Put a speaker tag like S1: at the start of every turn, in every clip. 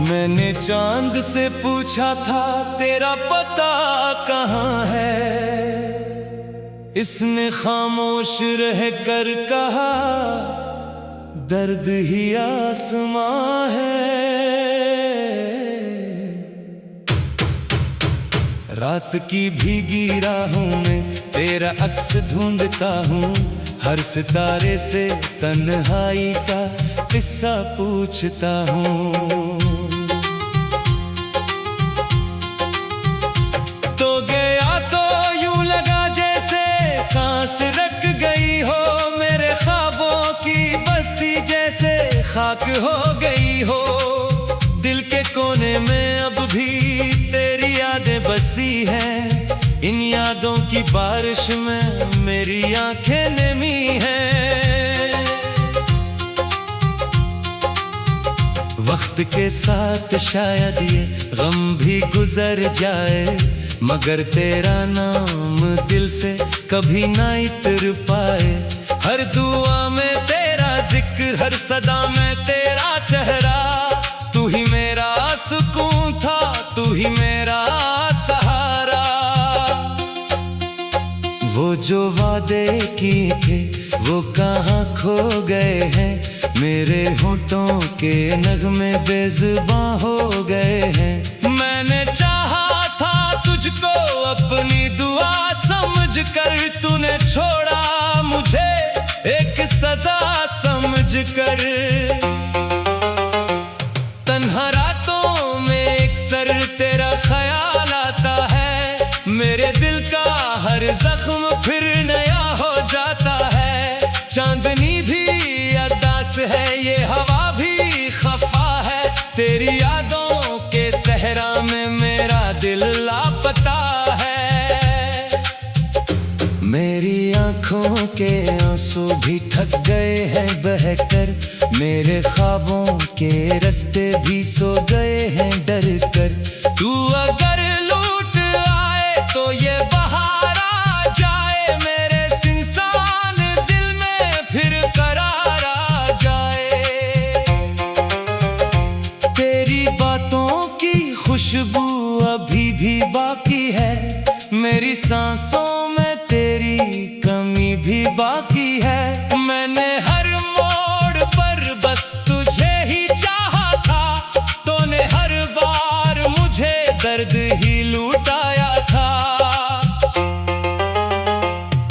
S1: मैंने चांद से पूछा था तेरा पता कहाँ है, इसने खामोश रह कर कहा दर्द ही आसमां है। रात की भीगी राहों में तेरा अक्स ढूंढता हूँ, हर सितारे से तन्हाई का किस्सा पूछता हूँ। तो गया तो यूं लगा जैसे सांस रख गई हो, मेरे ख्वाबों की बस्ती जैसे खाक हो गई हो। दिल के कोने में अब भी तेरी यादें बसी हैं, इन यादों की बारिश में मेरी आंखें नमी हैं। वक्त के साथ शायद ये गम भी गुजर जाए, मगर तेरा नाम दिल से कभी ना इतर पाए। हर दुआ में तेरा जिक्र, हर सदा में तेरा चेहरा, तू ही मेरा सुकून था, तू ही मेरा सहारा। वो जो वादे किए थे वो कहाँ खो गए हैं, मेरे होठों के नगमे बेज़ुबां हो गए हैं। मैंने चाहा था तुझको अपनी दुआ समझ कर, तूने छोड़ा मुझे एक सजा समझ कर। तन्हा रातों में एक सर तेरा ख्याल आता है, मेरे दिल का हर जख्म फिर नया हो जाता है। चांदनी भी अरदास है, ये हवा भी खफा है, तेरी यादों के सहरा में मेरा दिल लापता है। मेरी आंखों के आंसू भी थक गए हैं बहकर, मेरे ख्वाबों के रास्ते भी सो गए हैं डर कर। तू अगर लूट आए तो ये बहार आ जाए, मेरे इंसान दिल में फिर करार आ जाए। तेरी बातों की खुशबू अभी भी बाकी है, मेरी सांसों में तेरी कमी भी बाकी है। मैंने हर मोड़ पर बस तुझे ही चाहा था, तूने हर बार मुझे दर्द ही लुटाया था।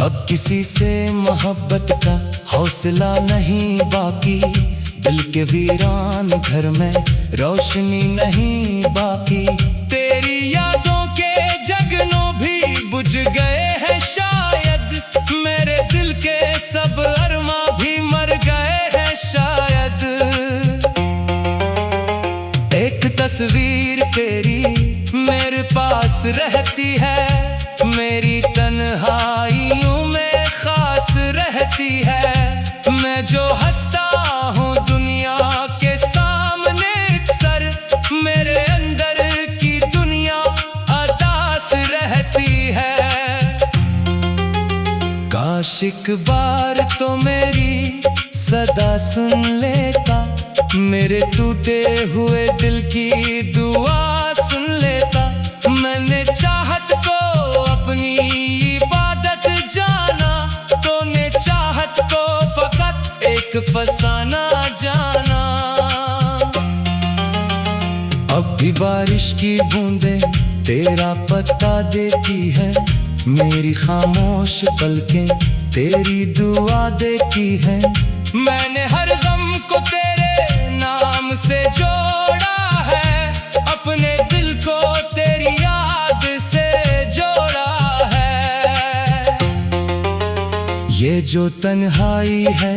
S1: अब किसी से मोहब्बत का हौसला नहीं बाकी, दिल के वीरान घर में रोशनी नहीं बाकी। तेरी यादों के जगनों भी बुझ गए हैं शायद, मेरे दिल के सब अरमा भी मर गए हैं शायद। एक तस्वीर तेरी मेरे पास रहती है, मेरी तन्हाइयों में खास रहती है। मैं जो हंसता हूँ दुनिया के सामने सर, मेरे अंदर की दुनिया अदास रहती है। काश एक बार तो मेरी सदा सुन लेता, मेरे टूटे हुए दिल की दुआ सुन लेता। मैंने चाहत को अपनी इबादत जाना, तूने चाहत को फकत एक फसाना जाना। अब भी बारिश की बूंदें तेरा पता देती है, मेरी खामोश पलकें तेरी दुआ देती है। मैंने हर गम को तेरे नाम से जोड़ा है, अपने दिल को तेरी याद से जोड़ा है। ये जो तन्हाई है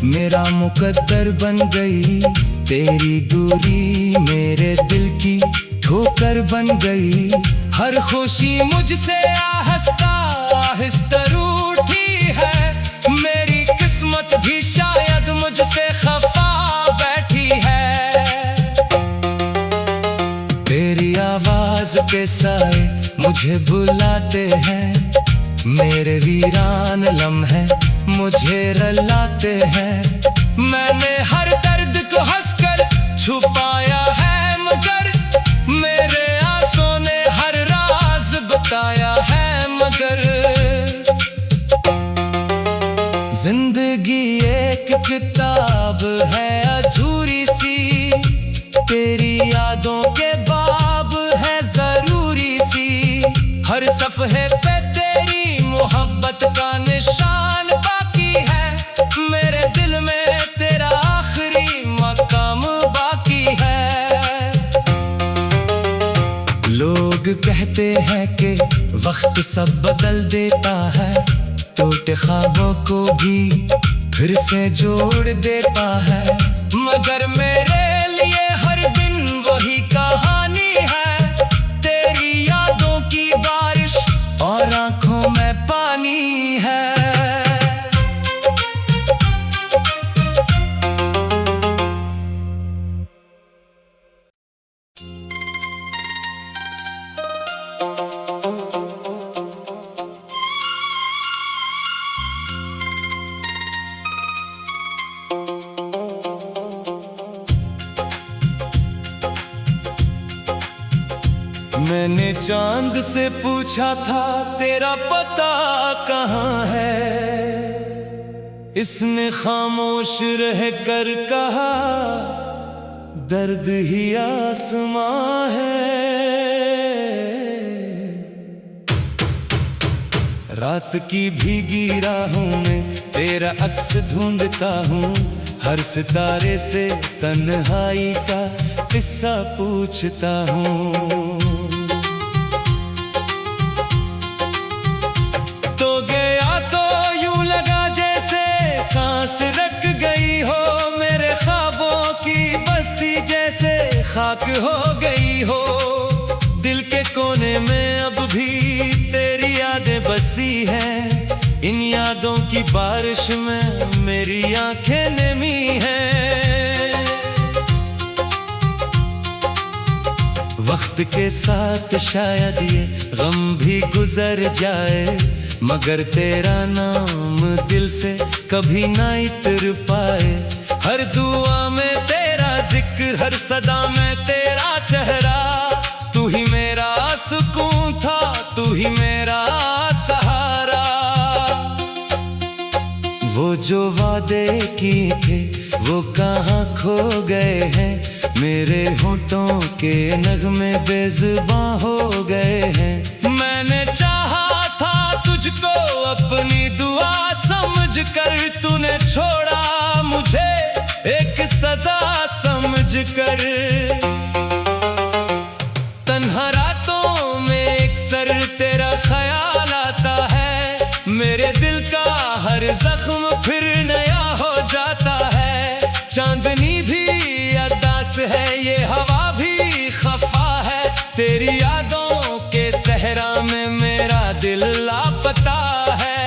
S1: मेरा मुकद्दर बन गई, तेरी दूरी मेरे दिल की ठोकर बन गई। हर खुशी मुझसे आहिस्ता आहिस्ता रूठी है, मेरी किस्मत भी शायद मुझसे खफा बैठी है। तेरी आवाज के साए मुझे बुलाते हैं, मेरे वीरान लम्हे मुझे रुलाते हैं। मैंने हर दर्द को हंसकर छुपाया है अब है अधूरी सी, तेरी यादों के बाब है जरूरी सी। हर सफ़हे पे तेरी मोहब्बत का निशान बाकी है, मेरे दिल में तेरा आखिरी मकाम बाकी है। लोग कहते हैं कि वक्त सब बदल देता है, टूटे ख्वाबों को भी फिर से जोड़ देता है, मगर मेरे लिए हर दिन वही कहानी है, तेरी यादों की बारिश और आंखों में पानी है। मैंने चांद से पूछा था तेरा पता कहाँ है, इसने खामोश रह कर कहा दर्द ही आसमां है। रात की भीगी राहों में तेरा अक्स ढूंढता हूँ, हर सितारे से तन्हाई का किस्सा पूछता हूँ। सांस रख गई हो मेरे ख्वाबों की बस्ती, जैसे खाक हो गई हो। दिल के कोने में अब भी तेरी यादें बसी हैं, इन यादों की बारिश में मेरी आंखें नमी हैं। वक्त के साथ शायद ये गम भी गुजर जाए, मगर तेरा नाम दिल से कभी ना इतर पाए। हर दुआ में तेरा जिक्र, हर सदा में तेरा चेहरा, तू ही मेरा सुकून था, तू ही मेरा सहारा। वो जो वादे किए थे वो कहाँ खो गए हैं, मेरे होठों के नगमे बेज़ुबां हो गए हैं। मैंने चाहा था तुझको अपनी दुआ समझ कर, तूने छोड़ा मुझे एक सजा समझ कर। तन्हा रातों में अक्सर तेरा ख्याल आता है, मेरे दिल का हर जख्म फिर नया हो जाता है। चांदनी भी अदास है, ये हवा भी खफा है, तेरी यादों के सहरा में मेरा दिल लापता है।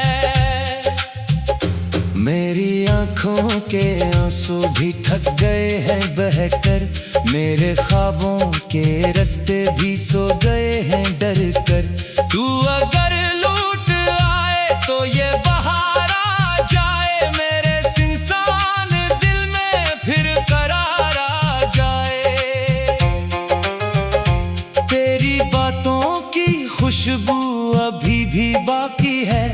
S1: मेरी आंखों के आंसू भी थक गए हैं बहकर, मेरे ख्वाबों के रास्ते भी सो गए हैं डर कर। तू अगर लूट आए तो ये बहार आ जाए, मेरे इंसान दिल में फिर करार आ जाए। तेरी बातों की खुशबू अभी भी बाकी है,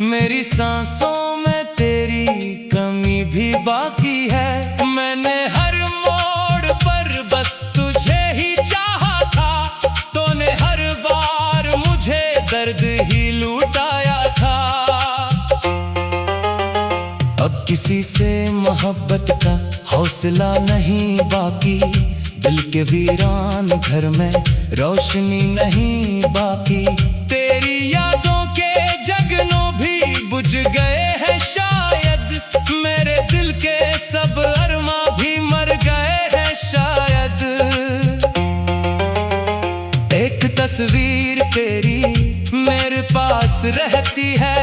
S1: मेरी सांसों में तेरी कमी भी बाकी है। मैंने हर मोड़ पर बस तुझे ही चाहा था, तूने हर बार मुझे दर्द ही लुटाया था। अब किसी से मोहब्बत का हौसला नहीं बाकी, दिल के वीरान घर में रोशनी नहीं बाकी। तेरी यादों के जगनों भी बुझ गए हैं शायद, मेरे दिल के सब अरमा भी मर गए हैं शायद। एक तस्वीर तेरी मेरे पास रहती है,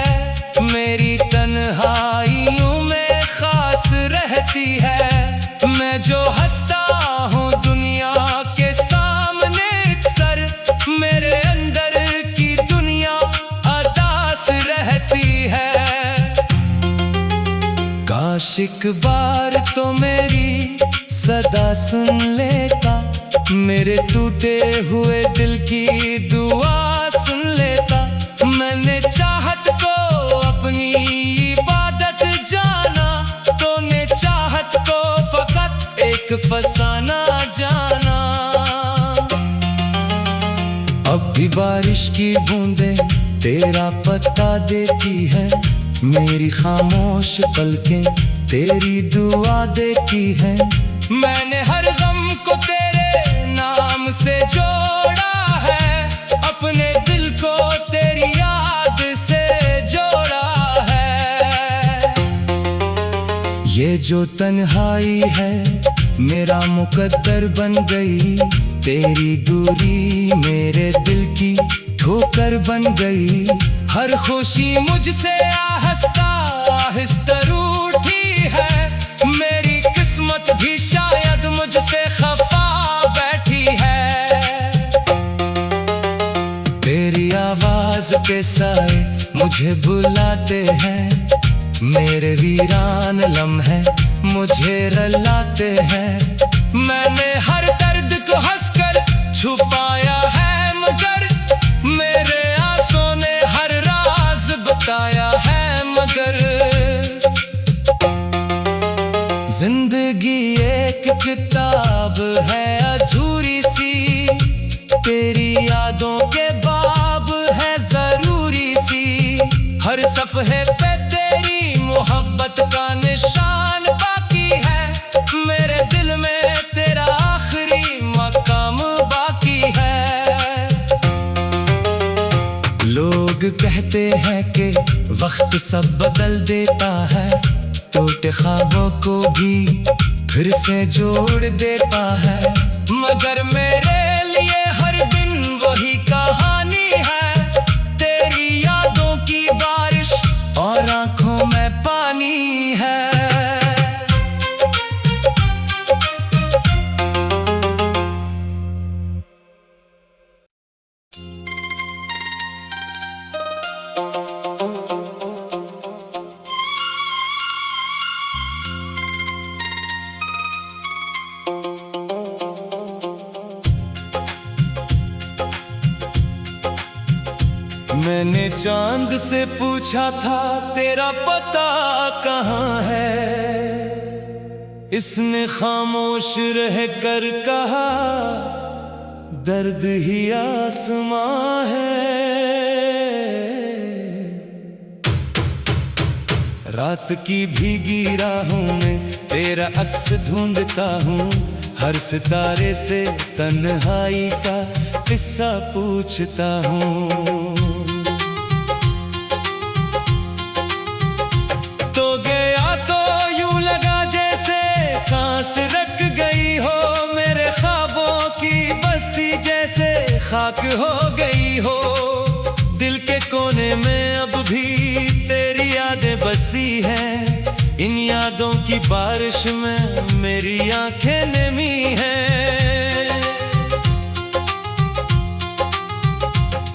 S1: मेरी तन्हाइयों में खास रहती है। मैं जो हंसता हूँ दुनिया के सामने अक्सर, मेरे अंदर की दुनिया अदास रहती है। काश एक बार तो मेरी सदा सुन लेता, मेरे टूटे हुए दिल की दुआ सुन लेता। मैंने चाहत को अपनी इबादत जाना, तूने चाहत को एक फसाना जाना। अब भी बारिश की बूंदें तेरा पता देती है, मेरी खामोश पलकें तेरी दुआ देती है। मैंने हर गम को तेरे नाम से जोड़ा है, अपने दिल को तेरी याद से जोड़ा है। ये जो तन्हाई है मेरा मुकद्दर बन गई, तेरी दूरी मेरे दिल की ठोकर बन गई। हर खुशी मुझसे आहिस्ता आहिस्ता रूठी है, मेरी किस्मत भी शायद मुझसे खफा बैठी है। तेरी आवाज के साए मुझे बुलाते हैं, मेरे वीरान लम्हे मुझे रुलाते हैं। मैंने हर दर्द को हंसकर छुपाया है, मगर मेरे आंसुओं ने हर राज बताया है। मगर जिंदगी एक किताब है अधूरी सी, तेरी यादों के बाब है जरूरी सी। हर सफ़हे पे तेरी मोहब्बत का निशान बाकी है, मेरे दिल में तेरा आखिरी मकाम बाकी है। लोग कहते हैं कि वक्त सब बदल देता है, टूटे ख्वाबों को भी फिर से जोड़ देता है। मगर मेरे लिए हर दिन वही कहानी है, तेरी यादों की बारिश और आंखों में पानी है। मैंने चांद से पूछा था तेरा पता कहाँ है, इसने खामोश रह कर कहा दर्द ही आसमां है। रात की भीगी राहों में तेरा अक्स ढूंढता हूँ, हर सितारे से तन्हाई का किस्सा पूछता हूँ। सांस रख गई हो मेरे ख्वाबों की बस्ती, जैसे खाक हो गई हो। दिल के कोने में अब भी तेरी यादें बसी हैं, इन यादों की बारिश में मेरी आंखें नमी हैं।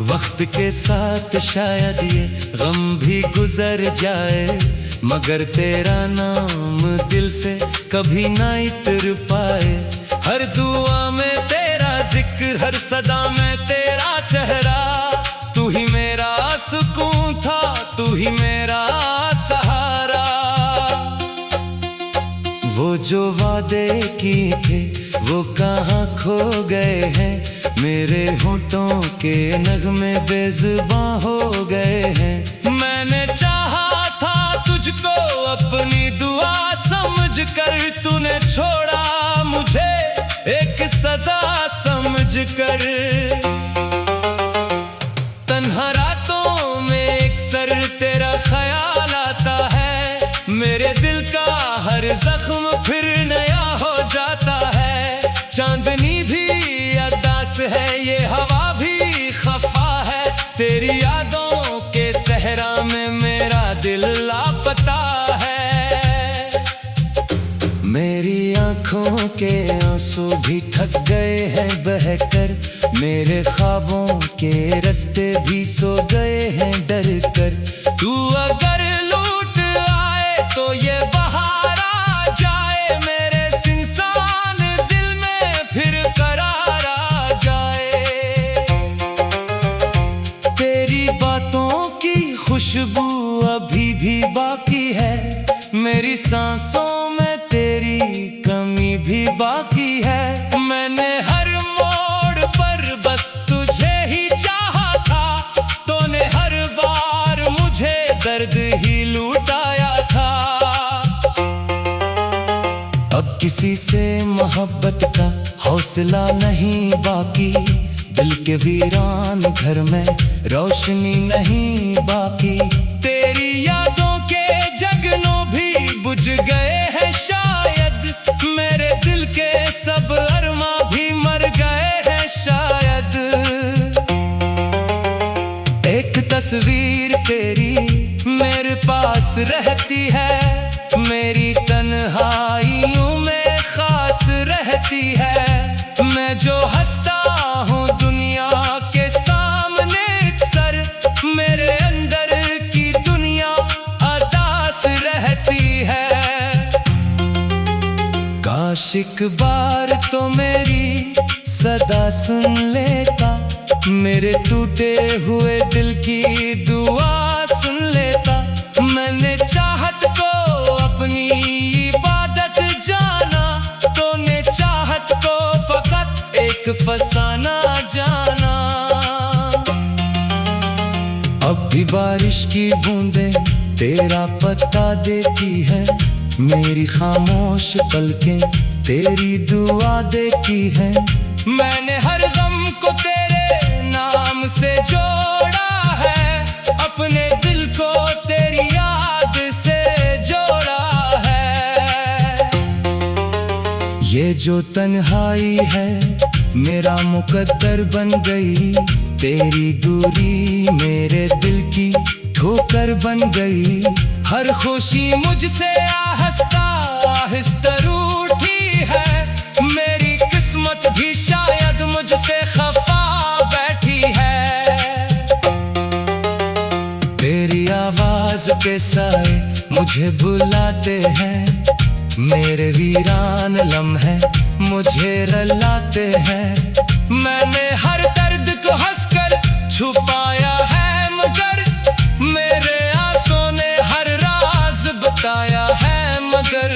S1: वक्त के साथ शायद ये गम भी गुजर जाए, मगर तेरा नाम दिल से कभी ना इतर पाए। हर दुआ में तेरा जिक्र, हर सदा में तेरा चेहरा, तू ही मेरा सुकून था, तू ही मेरा सहारा। वो जो वादे किए थे वो कहाँ खो गए हैं, मेरे होठों के नगमे बेजुबां हो गए हैं। मैंने चाहा था तुझको अपनी दुआ समझ कर, तूने छोड़ा मुझे एक सजा समझ कर। तन्हा रातों में एक सर तेरा ख्याल आता है, मेरे दिल का हर जख्म फिर नया हो जाता है। चांदनी भी अदास है, ये हवा भी खफा है, तेरी यादों के सहरा में मेरा दिल लापता है। मेरी आंखों के आंसू भी थक गए हैं बहकर, मेरे ख्वाबों के रास्ते भी सो गए हैं डर कर। तू अगर लूट आए तो ये बहार आ जाए, मेरे इंसान दिल में फिर करार आ जाए। तेरी बातों की खुशबू अभी भी बाकी है, मेरी सांसों में तेरी कमी भी भी बाकी है। मैंने हर मोड़ पर बस तुझे ही चाहा था, तूने हर बार मुझे दर्द ही लुटाया था। अब किसी से मोहब्बत का हौसला नहीं बाकी, दिल के वीरान घर में रोशनी नहीं बाकी। तेरी यादों के जगनों भी बुझ गए हैं शायद, मेरे दिल के सब अरमा भी मर गए हैं शायद। एक तस्वीर तेरी मेरे पास रहती है, मेरी तन्हाइयों में खास रहती है। मैं जो हंसता हूँ दुनिया के सामने अक्सर, मेरे अंदर की दुनिया अदास रहती है। काश एक बार तो मेरी सदा सुन लेता, मेरे टूटे हुए दिल की दुआ सुन लेता। मैंने चाहत को अपनी इबादत जाना, तूने चाहत को फकत एक फसाना जाना। अब भी बारिश की बूंदें तेरा पता देती है, मेरी खामोश पलकें तेरी दुआ देती है। मैंने हर गम को तेरे नाम से जोड़ा है, अपने दिल को तेरी याद से जोड़ा है। ये जो तन्हाई है मेरा मुकद्दर बन गई, तेरी दूरी मेरे दिल की ठोकर बन गई। हर खुशी मुझसे आहिस्ता आहिस्ता रूठी है, मेरी किस्मत भी शायद मुझसे खफा बैठी है। तेरी आवाज के साए मुझे बुलाते हैं, मेरे वीरान लम्हे मुझे रुलाते हैं। मैंने हर दर्द को हंसकर छुपाया है, मगर मेरे आंसुओं ने हर राज बताया है। मगर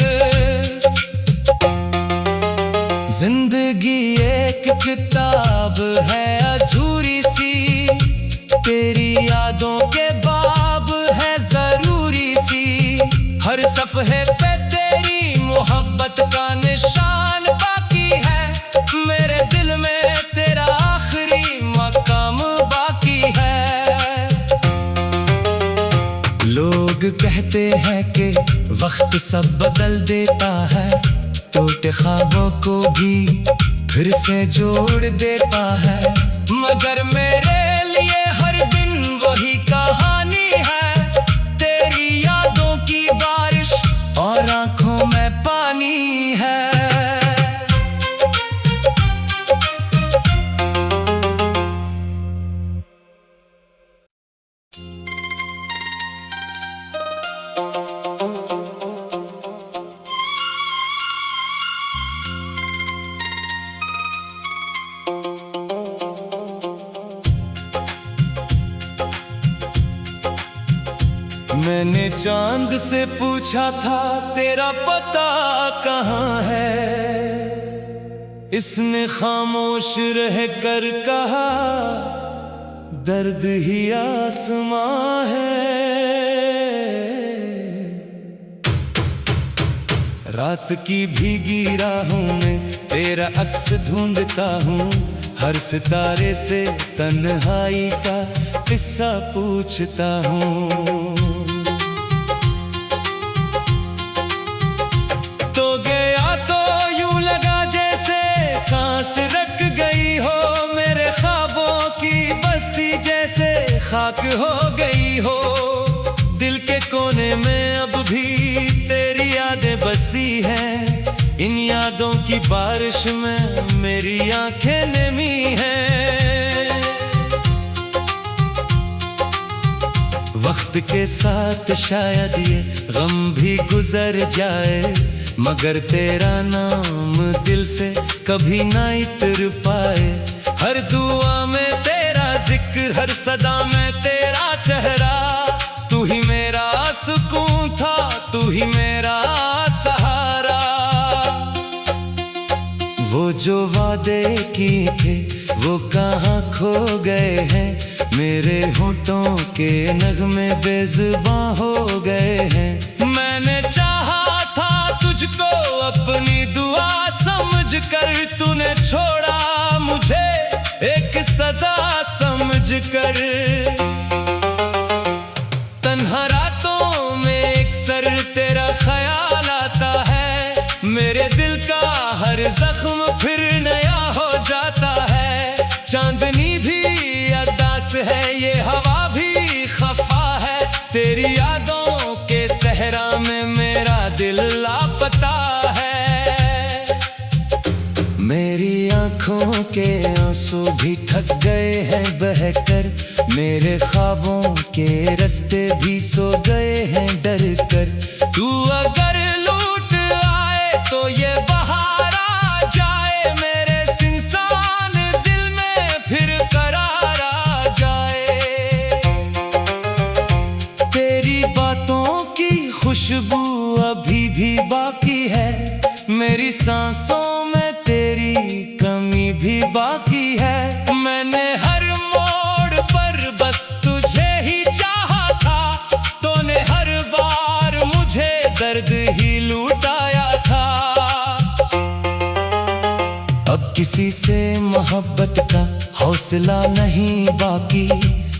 S1: जिंदगी एक किताब है अधूरी सी, तेरी यादों के बाब है जरूरी सी। हर सफ़हे पे तेरी मोहब्बत का निशान बाकी है, मेरे दिल में तेरा आखिरी मकाम बाकी है। लोग कहते हैं कि वक्त सब बदल देता है, टूटे ख्वाबों को भी फिर से जोड़ देता है। मगर मेरे लिए हर दिन वही कहानी है, तेरी यादों की बारिश और आंखों में पानी है। मैंने चांद से पूछा था तेरा पता कहाँ है, इसने खामोश रह कर कहा दर्द ही आसमां है। रात की भीगी राहों में तेरा अक्स ढूंढता हूँ, हर सितारे से तन्हाई का किस्सा पूछता हूँ। सांस रख गई हो मेरे ख्वाबों की बस्ती, जैसे खाक हो गई हो। दिल के कोने में अब भी तेरी यादें बसी हैं, इन यादों की बारिश में मेरी आंखें नमी हैं। वक्त के साथ शायद ये गम भी गुजर जाए, मगर तेरा नाम दिल से कभी ना इतर पाए। हर दुआ में तेरा जिक्र, हर सदा में तेरा चेहरा, तू ही मेरा सुकून था, तू ही मेरा सहारा। वो जो वादे किए थे वो कहाँ खो गए हैं। मेरे होठों के नगमे बेज़ुबां हो गए हैं। मैंने चाहा था तुझको अपनी दुआ समझकर, तूने छोड़ा मुझे एक सजा समझकर। तन्हा रातों में अक्सर तेरा ख्याल आता है। मेरे दिल का हर जख्म फिर नया हो जाता है। चांदनी भी अरदास है, ये हवा भी खफा है। तेरी यादों के सहरा में मेरा दिल लापता है। मेरी आंखों के आंसू भी थक गए हैं बहकर। मेरे ख्वाबों के रास्ते भी सो गए हैं डर कर। तू अगर लूट आए तो ये बहार आ जाए। मेरे इंसान दिल में फिर करार आ जाए। तेरी बातों की खुशबू अभी भी बाकी है। मेरी सांसों में तेरी कमी भी बाकी है। मैंने हर मोड़ पर बस तुझे ही चाहा था। तूने हर बार मुझे दर्द ही लुटाया था। अब किसी से मोहब्बत का हौसला नहीं बाकी।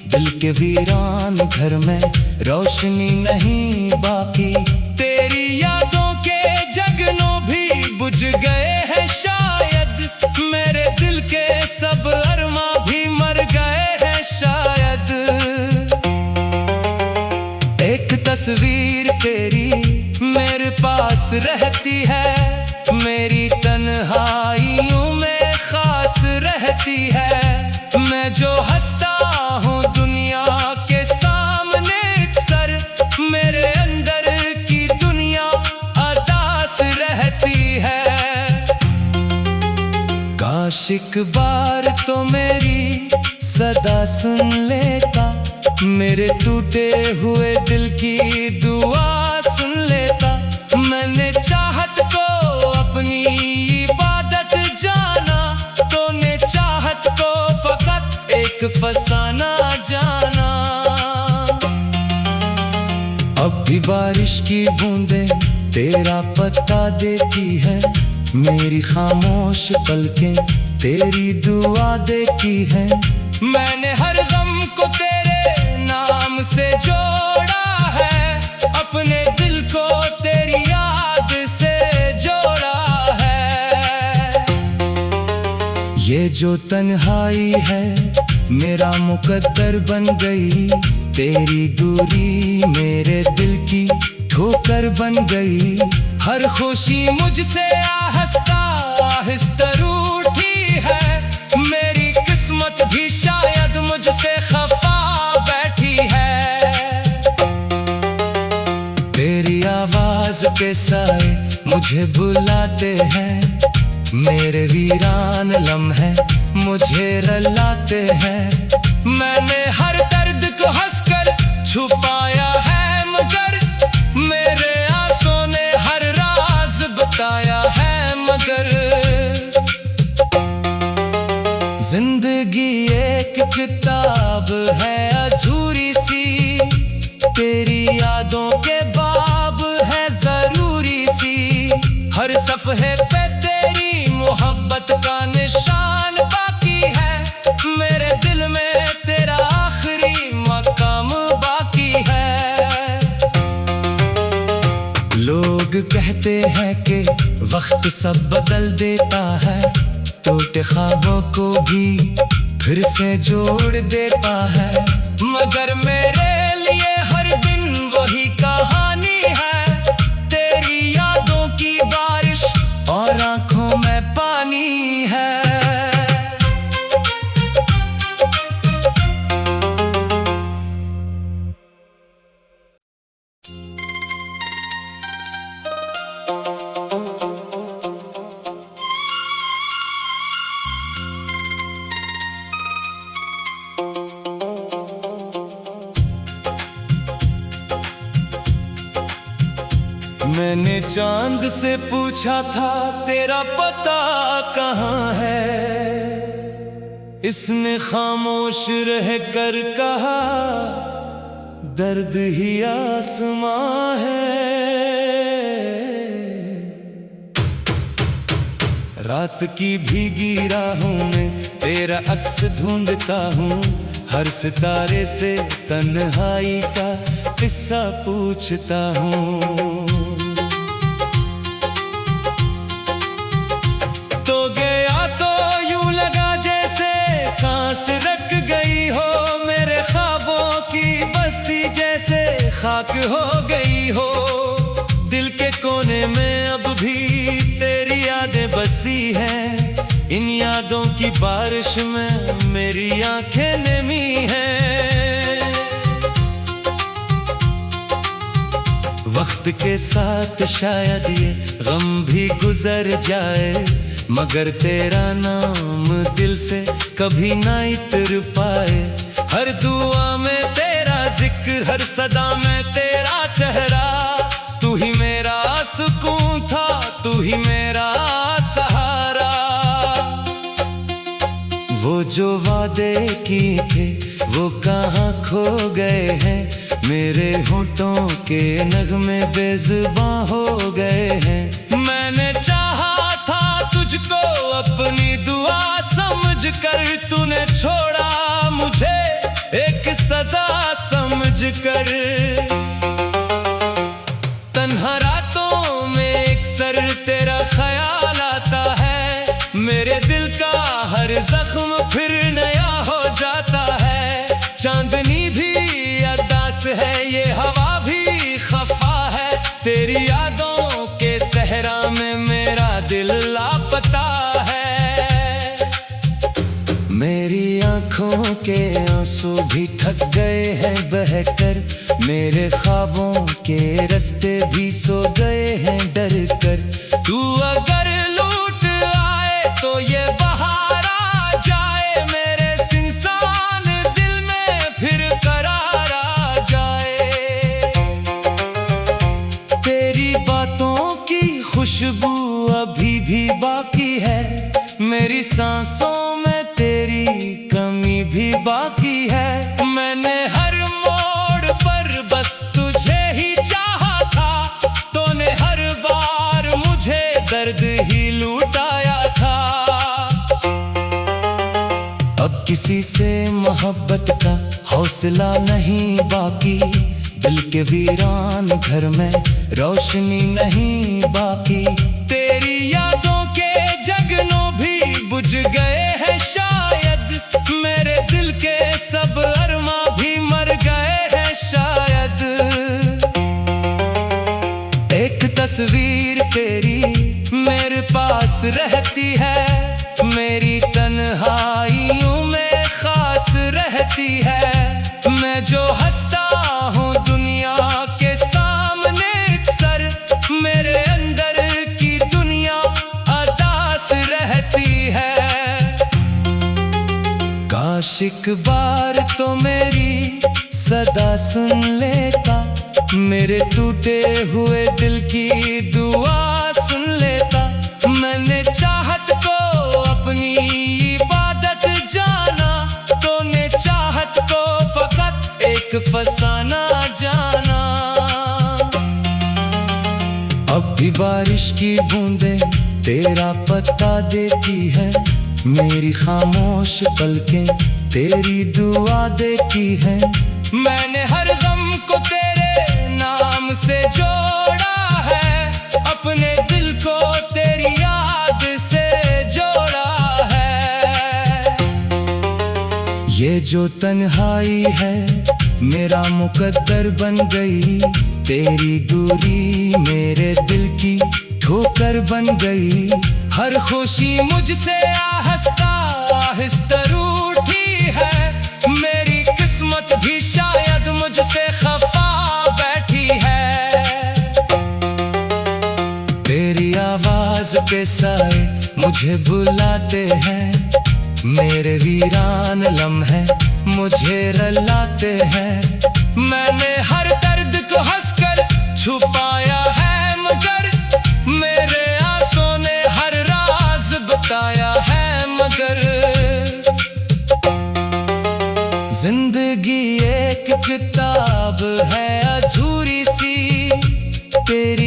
S1: दिल के वीरान घर में रोशनी नहीं बाकी। तेरी यादों के जगनों भी बुझ गए हैं शायद। मेरे दिल के सब अरमा भी मर गए हैं शायद। एक तस्वीर तेरी मेरे पास रहती है। मेरी तन्हाइयों में खास रहती है। मैं जो हंसता हूँ दुनिया के सामने अक्सर, मेरे अंदर की दुनिया अदास रहती है। काश एक बार तो मेरी सदा सुन लेता। मेरे टूटे हुए दिल की दुआ सुन लेता। मैंने चाहत को अपनी इबादत जाना। तूने चाहत को फकत एक फसाना जाना। अब भी बारिश की बूंदें तेरा पता देती है। मेरी खामोश पलकें तेरी दुआ देती है। मैंने हर गम को तेरे नाम से जोड़ा है। अपने दिल को तेरी याद से जोड़ा है। ये जो तन्हाई है मेरा मुकद्दर बन गई। तेरी दूरी मेरे दिल की ठोकर बन गई। हर खुशी मुझसे आहिस्ता आहिस्ता रूठी है। मेरी किस्मत भी शायद मुझसे खफा बैठी है। तेरी आवाज के साए मुझे बुलाते हैं। मेरे वीरान लम्हे मुझे रुलाते हैं। मैंने हर दर्द को हंसकर छुपाया है, मगर मेरे आंसुओं ने हर राज बताया है। मगर जिंदगी एक किताब है अधूरी सी। तेरी यादों के बाब है जरूरी सी। हर सफ़हे पे तेरी मोहब्बत का निशान बाकी है। मेरे दिल में तेरा आखिरी मकाम बाकी है। लोग कहते हैं कि वक्त सब बदल देता है। टूटे ख्वाबों को भी फिर से जोड़ देता है। मगर मेरे लिए हर दिन वही कहानी है। तेरी यादों की बारिश और आंखों में पानी है। मैंने चांद से पूछा था तेरा पता कहाँ है, इसने खामोश रह कर कहा दर्द ही आसमां है। रात की भीगी राहों में तेरा अक्स ढूंढता हूँ, हर सितारे से तन्हाई का किस्सा पूछता हूँ। तो गया तो यूं लगा जैसे सांस रख गई हो, मेरे ख्वाबों की बस्ती जैसे खाक हो गई हो। दिल के कोने में अब भी तेरी यादें बसी हैं, इन यादों की बारिश में मेरी आंखें नमी हैं। वक्त के साथ शायद ये गम भी गुजर जाए, मगर तेरा नाम दिल से कभी ना इतर पाए। हर दुआ में तेरा जिक्र, हर सदा में तेरा चेहरा, तू ही मेरा सुकून था, तू ही मेरा सहारा। वो जो वादे किए थे वो कहाँ खो गए हैं, मेरे होठों के नगमे बेजुबां हो गए हैं। मैंने चाहा था तुझको अपनी दुआ समझ कर, तूने छोड़ा मुझे एक सजा समझ कर। तन्हा रातों में एक सर तेरा ख्याल आता है, मेरे दिल का हर जख्म फिर नया हो जाता है। चांदनी भी अरदास है, ये हवा भी खफा है, तेरी यादों के सहरा में मेरा दिल लापता है। मेरी आंखों के आंसू भी थक गए हैं बहकर, मेरे ख्वाबों के रास्ते भी सो गए हैं डर कर। तू अगर लूट आए तो ये बहार आ जाए, मेरे इंसान दिल में फिर करार आ जाए। तेरी बातों की खुशबू अभी भी बाकी है, मेरी सांसों में तेरी कमी भी बाकी है। मैंने हर मोड़ पर बस तुझे ही चाहा था, तूने हर बार मुझे दर्द ही लुटाया था। अब किसी से मोहब्बत का हौसला नहीं बाकी, दिल के वीरान घर में रोशनी नहीं बाकी। तेरी यादों के जगनों भी बुझ गए हैं शायद, मेरे दिल के सब अरमा भी मर गए हैं शायद। एक तस्वीर तेरी मेरे पास रहती है, मेरी तन्हाइयों में खास रहती है। मैं जो हंसता हूँ दुनिया के सामने अक्सर, मेरे अंदर की दुनिया अदास रहती है। काश एक बार तो मेरी सदा सुन लेता, मेरे टूटे हुए दिल की दुआ सुन लेता। मैंने चाहत को अपनी इबादत जाना, तूने चाहत को फकत एक फसाना जाना। अब भी बारिश की बूंदें तेरा पता देती है, मेरी खामोश पलकें तेरी दुआ देती है। मैंने हर गम को तेरे नाम से जोड़ा है, अपने दिल को तेरी याद से जोड़ा है। ये जो तन्हाई है मेरा मुकद्दर बन गई, तेरी दूरी मेरे दिल की ठोकर बन गई। हर खुशी मुझसे आहिस्ता आहिस्ता रूठी है, मेरी किस्मत भी शायद मुझसे खफा बैठी है। तेरी आवाज के साए मुझे बुलाते हैं, मेरे वीरान लम्हे मुझे रुलाते हैं। मैंने हर दर्द को हंसकर छुपाया है किताब है अधूरी सी, तेरी